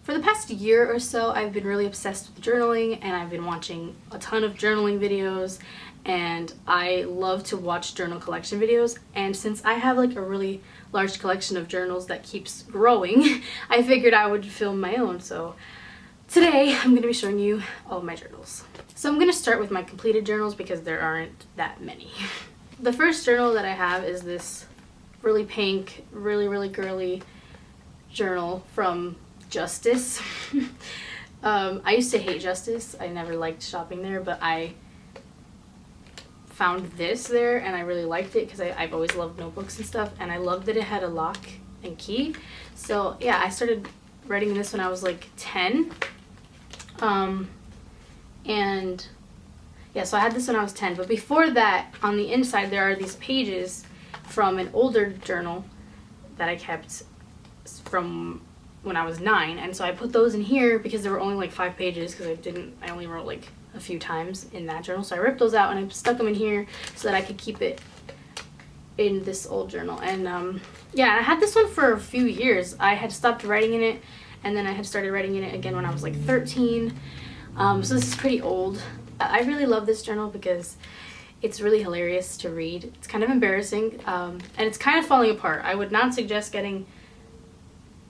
For the past year or so, I've been really obsessed with journaling, and I've been watching a ton of journaling videos, and I love to watch journal collection videos. And since I have like a really large collection of journals that keeps growing, I figured I would film my own. So today I'm going to be showing you all of my journals. So I'm going to start with my completed journals because there aren't that many. The first journal that I have is this really pink, really girly journal from Justice. I used to hate Justice. I never liked shopping there, but I found this there and I really liked it because I've always loved notebooks and stuff, and I loved that it had a lock and key. So yeah, I started writing this when I was like 10. And yeah, so I had this when I was 10, but before that, on the inside there are these pages from an older journal that I kept from when I was 9, and so I put those in here because there were only like 5 pages because I only wrote like a few times in that journal, so I ripped those out and I stuck them in here so that I could keep it in this old journal. And yeah, I had this one for a few years. I had stopped writing in it, and then I had started writing in it again when I was like 13. So this is pretty old. I really love this journal because it's really hilarious to read. It's kind of embarrassing, and it's kind of falling apart. I would not suggest getting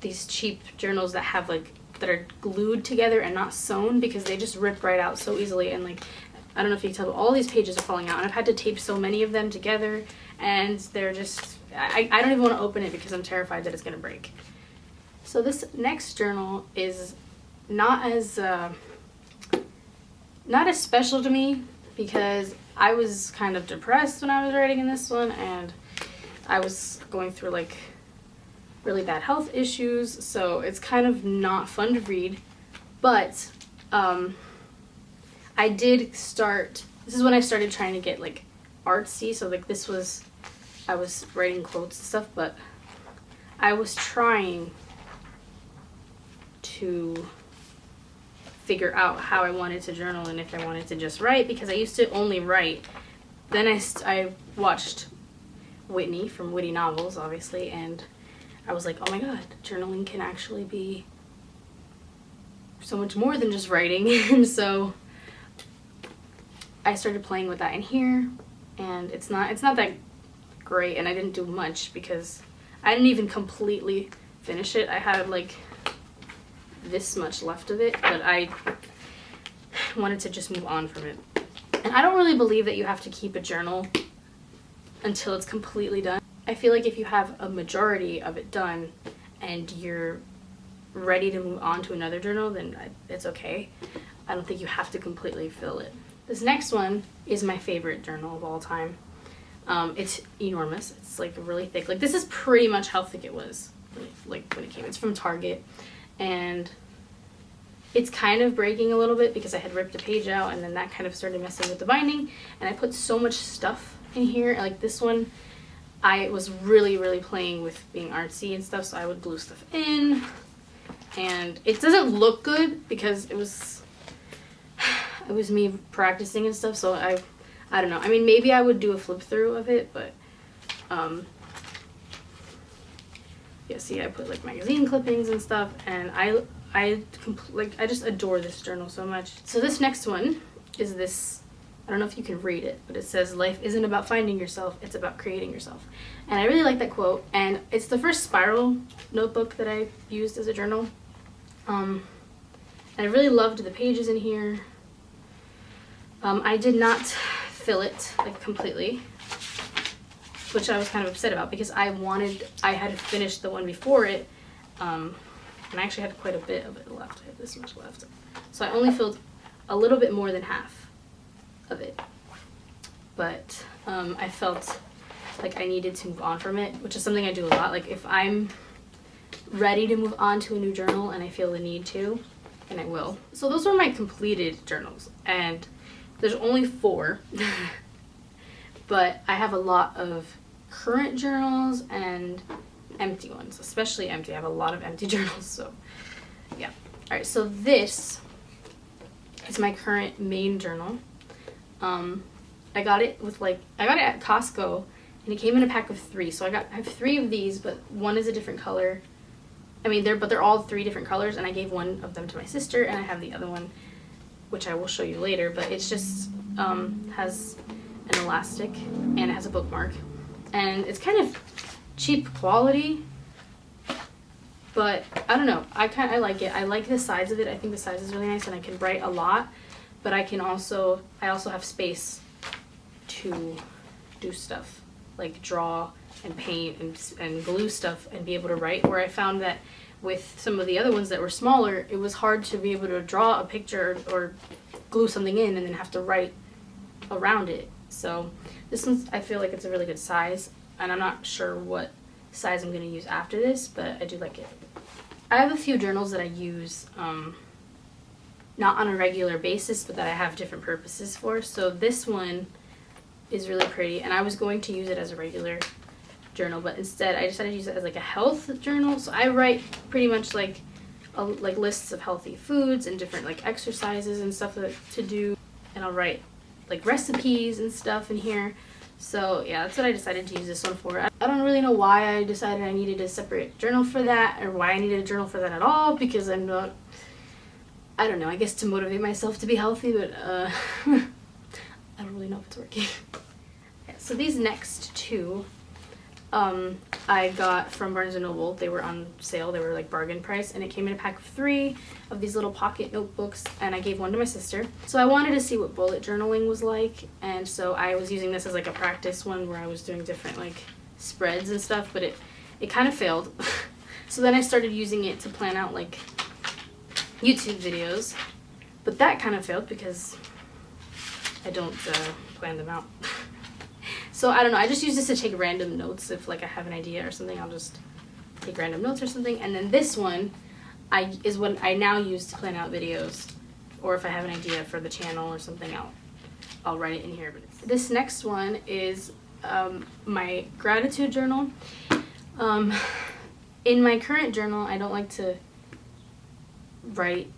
these cheap journals that have like that are glued together and not sewn, because they just rip right out so easily. And like, I don't know if you can tell, but all these pages are falling out, and I've had to tape so many of them together, and they're just, I don't even want to open it because I'm terrified that it's gonna break. So this next journal is not as special to me because I was kind of depressed when I was writing in this one, and I was going through like really bad health issues, so it's kind of not fun to read. But I did start, this is when I started trying to get like artsy, so like this was, I was writing quotes and stuff, but I was trying to figure out how I wanted to journal and if I wanted to just write, because I used to only write. Then I watched Whitney from Witty Novels, obviously, and I was like, oh my god, journaling can actually be so much more than just writing. And so I started playing with that in here, and it's not that great, and I didn't do much because I didn't even completely finish it. I had like this much left of it, but I wanted to just move on from it. And I don't really believe that you have to keep a journal until it's completely done. I feel like if you have a majority of it done and you're ready to move on to another journal, then it's okay. I don't think you have to completely fill it. This next one is my favorite journal of all time. It's enormous. It's like really thick. Like, this is pretty much how thick it was like when it came. It's from Target, and it's kind of breaking a little bit because I had ripped a page out, and then that kind of started messing with the binding, and I put so much stuff in here. Like this one, I was really playing with being artsy and stuff, so I would glue stuff in, and it doesn't look good because it was me practicing and stuff, so I don't know. I mean, maybe I would do a flip through of it, but yeah, see, I put like magazine clippings and stuff, and I just adore this journal so much. So this next one is this, I don't know if you can read it, but it says, "Life isn't about finding yourself, it's about creating yourself." And I really like that quote, and it's the first spiral notebook that I used as a journal. And I really loved the pages in here. I did not fill it like completely, which I was kind of upset about because I had finished the one before it, and I actually had quite a bit of it left. I had this much left. So I only filled a little bit more than half of it, but I felt like I needed to move on from it, which is something I do a lot. Like, if I'm ready to move on to a new journal and I feel the need to, and I will. So those were my completed journals, and there's only 4 but I have a lot of current journals and empty ones, especially empty. I have a lot of empty journals, so yeah. All right, so this is my current main journal. I got it at Costco, and it came in a pack of 3. So I have 3 of these, but one is a different color, I mean, they're all 3 different colors, and I gave one of them to my sister, and I have the other one, which I will show you later, but it's just has an elastic, and it has a bookmark, and it's kind of cheap quality, but I don't know, I like it. I like the size of it. I think the size is really nice, and I can write a lot, but I also have space to do stuff like draw and paint and glue stuff and be able to write, where I found that with some of the other ones that were smaller, it was hard to be able to draw a picture or glue something in and then have to write around it. So this one's, I feel like it's a really good size, and I'm not sure what size I'm going to use after this, but I do like it. I have a few journals that I use not on a regular basis, but that I have different purposes for. So this one is really pretty, and I was going to use it as a regular journal, but instead I decided to use it as like a health journal. So I write pretty much like lists of healthy foods and different like exercises and stuff to do, and I'll write like recipes and stuff in here. So yeah, that's what I decided to use this one for. I don't really know why I decided I needed a separate journal for that, or why I needed a journal for that at all, because I'm not, I don't know, I guess to motivate myself to be healthy, but I don't really know if it's working. Yeah, so these next 2 I got from Barnes & Noble. They were on sale. They were like bargain price, and it came in a pack of 3 of these little pocket notebooks, and I gave one to my sister. So I wanted to see what bullet journaling was like, and so I was using this as like a practice one where I was doing different like spreads and stuff, but it kind of failed. So then I started using it to plan out like YouTube videos, but that kind of failed because I don't plan them out. So I don't know, I just use this to take random notes. If like I have an idea or something, I'll just take random notes or something. And then this one is what I now use to plan out videos, or if I have an idea for the channel or something, I'll write it in here. But this next one is my gratitude journal. In my current journal, I don't like to write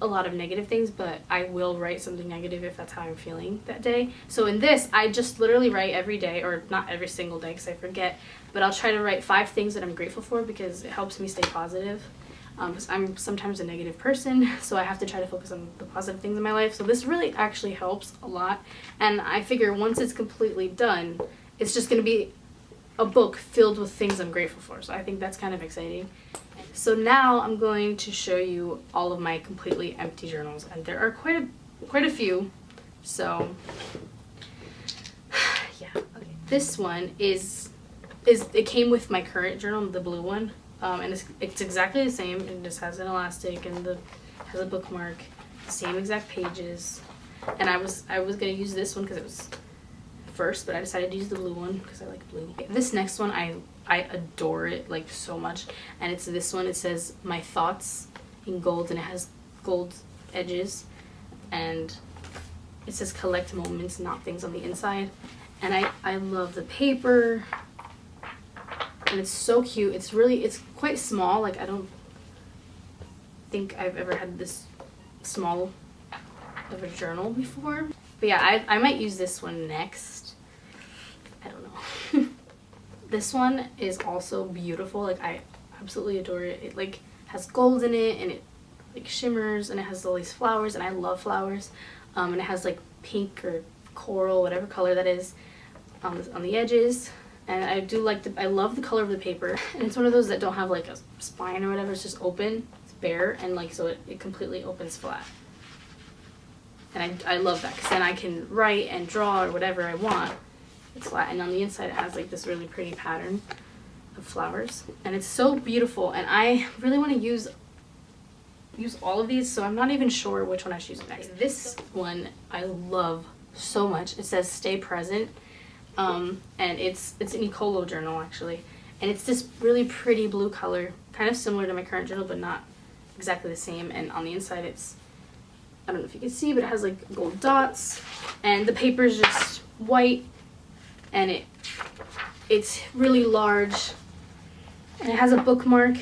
a lot of negative things, but I will write something negative if that's how I'm feeling that day. So in this, I just literally write every day, or not every single day because I forget, but I'll try to write 5 things that I'm grateful for, because it helps me stay positive. Because I'm sometimes a negative person, so I have to try to focus on the positive things in my life. So this really actually helps a lot, and I figure once it's completely done, it's just going to be a book filled with things I'm grateful for. So I think that's kind of exciting. So now I'm going to show you all of my completely empty journals, and there are quite a few. So yeah, okay. This one is it came with my current journal, the blue one, and it's exactly the same. It just has an elastic and has a bookmark, same exact pages. And I was gonna use this one because it was first, but I decided to use the blue one because I like blue. This next one, I adore it like so much, and it's this one. It says my thoughts in gold, and it has gold edges, and it says collect moments, not things on the inside. And I love the paper, and it's so cute. It's quite small. Like I don't think I've ever had this small of a journal before, but yeah, I might use this one next. I don't know. This one is also beautiful. Like I absolutely adore it. It like has gold in it, and it like shimmers, and it has all these flowers, and I love flowers. And it has like pink or coral, whatever color that is, on the edges. And I do like I love the color of the paper. And it's one of those that don't have like a spine or whatever. It's just open. It's bare, and like so it completely opens flat. And I love that, because then I can write and draw or whatever I want. It's flat, and on the inside it has like this really pretty pattern of flowers, and it's so beautiful. And I really want to use all of these, so I'm not even sure which one I should use next. This one I love so much. It says stay present, and it's an Ecolo journal actually, and it's this really pretty blue color, kind of similar to my current journal but not exactly the same. And on the inside it's, I don't know if you can see, but it has like gold dots, and the paper is just white, and it's really large, and it has a bookmark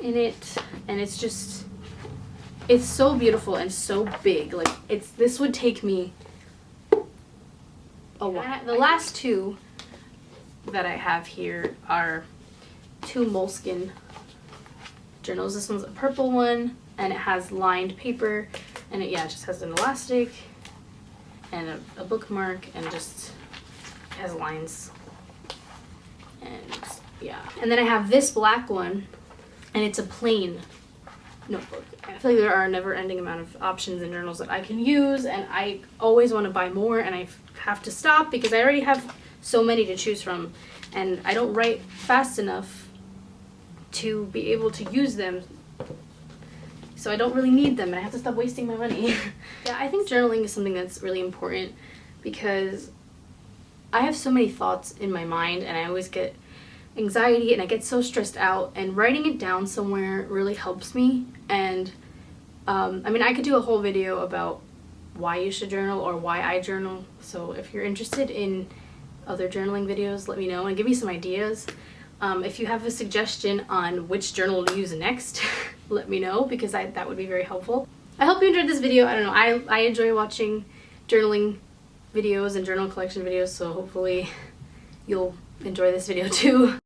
in it, and it's so beautiful and so big. Like this would take me a while. The last 2 that I have here are 2 Moleskin journals. This one's a purple one, and it has lined paper, and it just has an elastic and a bookmark, and just has lines. And yeah, and then I have this black one, and it's a plain notebook. I feel like there are a never-ending amount of options in journals that I can use, and I always want to buy more, and I have to stop because I already have so many to choose from, and I don't write fast enough to be able to use them, so I don't really need them, and I have to stop wasting my money. Yeah, I think journaling is something that's really important because I have so many thoughts in my mind, and I always get anxiety, and I get so stressed out, and writing it down somewhere really helps me. And I mean, I could do a whole video about why you should journal or why I journal, so if you're interested in other journaling videos, let me know and give me some ideas. If you have a suggestion on which journal to use next, let me know, because that would be very helpful. I hope you enjoyed this video. I don't know, I enjoy watching journaling videos and journal collection videos, so hopefully you'll enjoy this video too.